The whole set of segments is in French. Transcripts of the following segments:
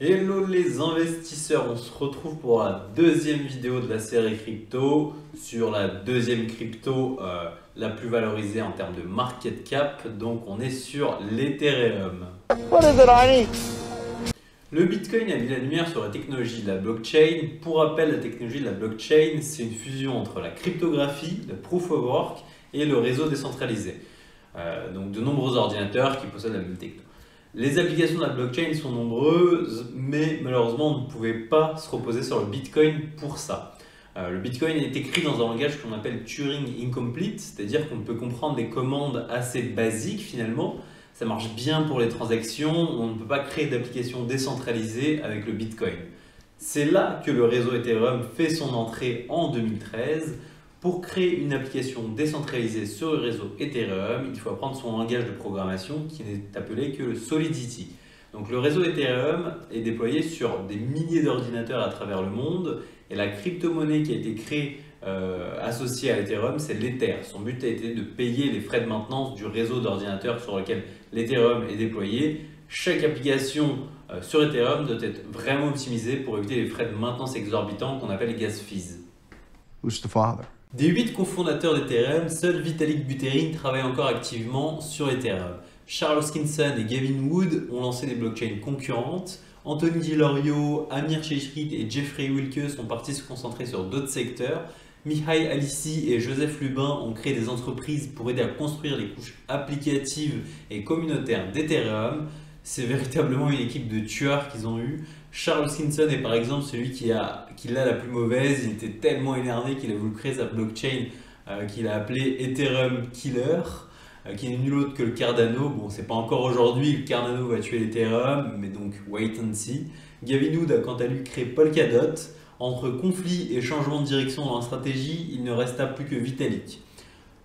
Hello les investisseurs, on se retrouve pour la deuxième vidéo de la série crypto sur la deuxième crypto la plus valorisée en termes de market cap, donc on est sur l'Ethereum. Le Bitcoin a mis la lumière sur la technologie de la blockchain. Pour rappel, la technologie de la blockchain, c'est une fusion entre la cryptographie, le proof of work et le réseau décentralisé. Donc de nombreux ordinateurs qui possèdent la même techno. Les applications de la blockchain sont nombreuses, mais malheureusement on ne pouvait pas se reposer sur le Bitcoin pour ça. Le Bitcoin est écrit dans un langage qu'on appelle Turing Incomplete, c'est-à-dire qu'on peut comprendre des commandes assez basiques finalement. Ça marche bien pour les transactions, on ne peut pas créer d'applications décentralisées avec le Bitcoin. C'est là que le réseau Ethereum fait son entrée en 2013. Pour créer une application décentralisée sur le réseau Ethereum, il faut apprendre son langage de programmation qui n'est appelé que le Solidity. Donc le réseau Ethereum est déployé sur des milliers d'ordinateurs à travers le monde et la crypto-monnaie qui a été créée associée à Ethereum, c'est l'Ether. Son but a été de payer les frais de maintenance du réseau d'ordinateurs sur lequel l'Ethereum est déployé. Chaque application sur Ethereum doit être vraiment optimisée pour éviter les frais de maintenance exorbitants qu'on appelle les gas fees. Who's the father? Des 8 cofondateurs d'Ethereum, seul Vitalik Buterin travaille encore activement sur Ethereum. Charles Hoskinson et Gavin Wood ont lancé des blockchains concurrentes. Anthony Di Lorio, Amir Cheshrit et Jeffrey Wilke sont partis se concentrer sur d'autres secteurs. Mihai Alici et Joseph Lubin ont créé des entreprises pour aider à construire les couches applicatives et communautaires d'Ethereum. C'est véritablement une équipe de tueurs qu'ils ont eu. Charles Hoskinson est par exemple celui qui l'a la plus mauvaise. Il était tellement énervé qu'il a voulu créer sa blockchain qu'il a appelée Ethereum Killer, qui n'est nul autre que le Cardano. Bon, c'est pas encore aujourd'hui, le Cardano va tuer l'Ethereum, mais donc wait and see. Gavin Wood a quant à lui créé Polkadot. Entre conflits et changements de direction dans la stratégie, il ne resta plus que Vitalik.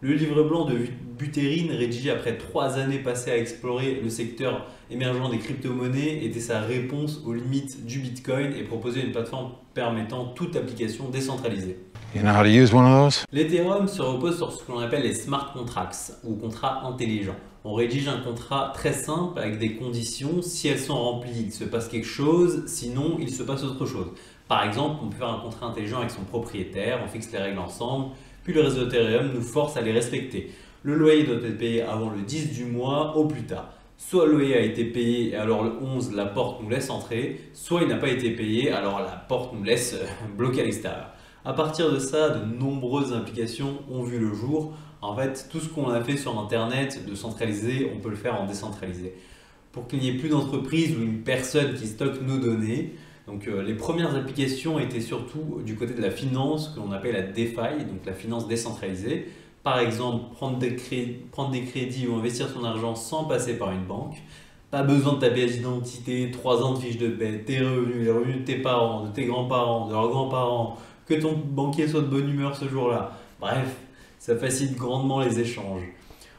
Le livre blanc de Buterin, rédigé après 3 années passées à explorer le secteur émergent des crypto-monnaies, était sa réponse aux limites du Bitcoin et proposait une plateforme permettant toute application décentralisée. You know how to use one of those? L'Ethereum se repose sur ce que l'on appelle les smart contracts ou contrats intelligents. On rédige un contrat très simple avec des conditions. Si elles sont remplies, il se passe quelque chose, sinon il se passe autre chose. Par exemple, on peut faire un contrat intelligent avec son propriétaire, on fixe les règles ensemble, puis le réseau Ethereum nous force à les respecter. Le loyer doit être payé avant le 10 du mois au plus tard. Soit le loyer a été payé et alors le 11, la porte nous laisse entrer, soit il n'a pas été payé, alors la porte nous laisse bloquer à l'extérieur. À partir de ça, de nombreuses implications ont vu le jour. En fait, tout ce qu'on a fait sur Internet de centralisé, on peut le faire en décentralisé. Pour qu'il n'y ait plus d'entreprise ou une personne qui stocke nos données, donc les premières applications étaient surtout du côté de la finance que l'on appelle la DeFi, donc la finance décentralisée. Par exemple, prendre des crédits ou investir son argent sans passer par une banque. Pas besoin de ta pièce d'identité, 3 ans de fiche de paie, tes revenus, les revenus de tes parents, de tes grands-parents, de leurs grands-parents, que ton banquier soit de bonne humeur ce jour-là. Bref, ça facilite grandement les échanges.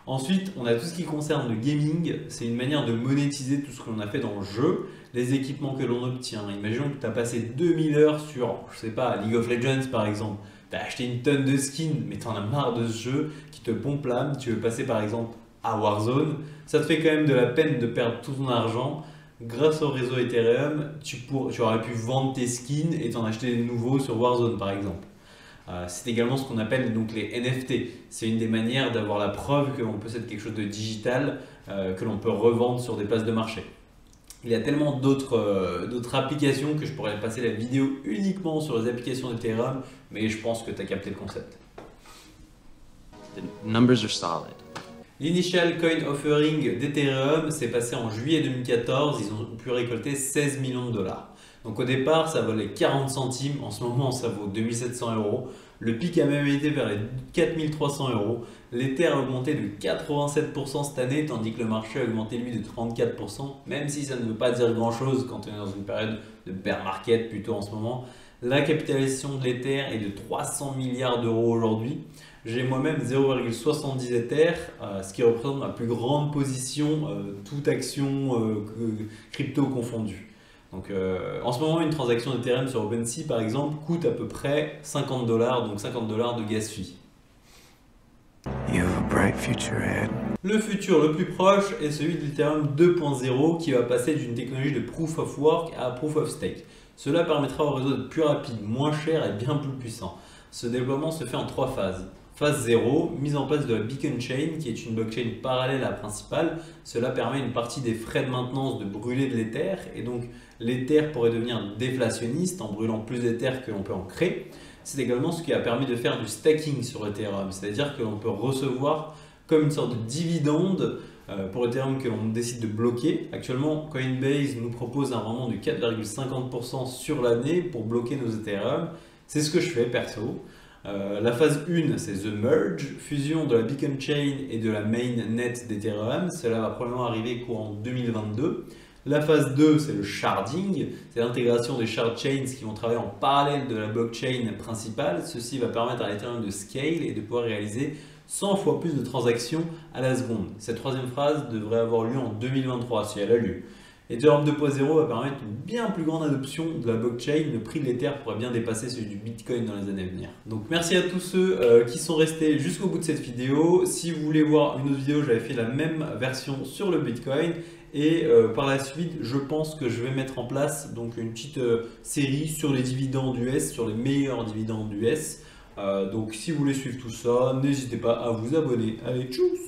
Ensuite, on a tout ce qui concerne le gaming. C'est une manière de monétiser tout ce que l'on a fait dans le jeu, les équipements que l'on obtient. Imaginons que tu as passé 2000 heures sur, je sais pas, League of Legends par exemple. Tu as acheté une tonne de skins, mais tu en as marre de ce jeu qui te pompe l'âme. Tu veux passer par exemple à Warzone. Ça te fait quand même de la peine de perdre tout ton argent. Grâce au réseau Ethereum, tu aurais pu vendre tes skins et t'en acheter des nouveaux sur Warzone par exemple. C'est également ce qu'on appelle donc les NFT. C'est une des manières d'avoir la preuve que l'on possède quelque chose de digital que l'on peut revendre sur des places de marché. Il y a tellement d'autres applications que je pourrais passer la vidéo uniquement sur les applications d'Ethereum, mais je pense que tu as capté le concept. The numbers are solid. L'initial coin offering d'Ethereum s'est passé en juillet 2014. Ils ont pu récolter 16 millions de dollars. Donc au départ, ça valait 40 centimes. En ce moment, ça vaut 2700 €. Le pic a même été vers les 4300 €. L'Ether a augmenté de 87% cette année, tandis que le marché a augmenté lui de 34%. Même si ça ne veut pas dire grand-chose quand on est dans une période de bear market plutôt en ce moment. La capitalisation de l'Ether est de 300 milliards d'euros aujourd'hui. J'ai moi-même 0,70 Ether, ce qui représente ma plus grande position, toute action crypto confondue. Donc, en ce moment, une transaction d'Ethereum sur OpenSea, par exemple, coûte à peu près 50 $, donc 50 $ de gas fee. You have a bright future ahead. Le futur le plus proche est celui de l'Ethereum 2.0 qui va passer d'une technologie de Proof of Work à Proof of Stake. Cela permettra au réseau d'être plus rapide, moins cher et bien plus puissant. Ce développement se fait en 3 phases. Phase 0, mise en place de la Beacon Chain qui est une blockchain parallèle à la principale. Cela permet une partie des frais de maintenance de brûler de l'Ether et donc l'Ether pourrait devenir déflationniste en brûlant plus d'Ether que l'on peut en créer. C'est également ce qui a permis de faire du stacking sur Ethereum, c'est-à-dire que l'on peut recevoir comme une sorte de dividende pour Ethereum que l'on décide de bloquer. Actuellement, Coinbase nous propose un rendement de 4,50% sur l'année pour bloquer nos Ethereum. C'est ce que je fais perso. La phase 1, c'est The Merge, fusion de la Beacon Chain et de la mainnet d'Ethereum. Cela va probablement arriver courant 2022. La phase 2, c'est le sharding, c'est l'intégration des shard chains qui vont travailler en parallèle de la blockchain principale. Ceci va permettre à l'Ethereum de scale et de pouvoir réaliser 100 fois plus de transactions à la seconde. Cette troisième phase devrait avoir lieu en 2023 si elle a lieu. Ethereum 2.0 va permettre une bien plus grande adoption de la blockchain. Le prix de l'Ether pourrait bien dépasser celui du Bitcoin dans les années à venir. Donc merci à tous ceux qui sont restés jusqu'au bout de cette vidéo. Si vous voulez voir une autre vidéo, j'avais fait la même version sur le Bitcoin. Et par la suite, je pense que je vais mettre en place donc une petite série sur les dividendes US, sur les meilleurs dividendes US. Donc si vous voulez suivre tout ça, n'hésitez pas à vous abonner. Allez, tchuss!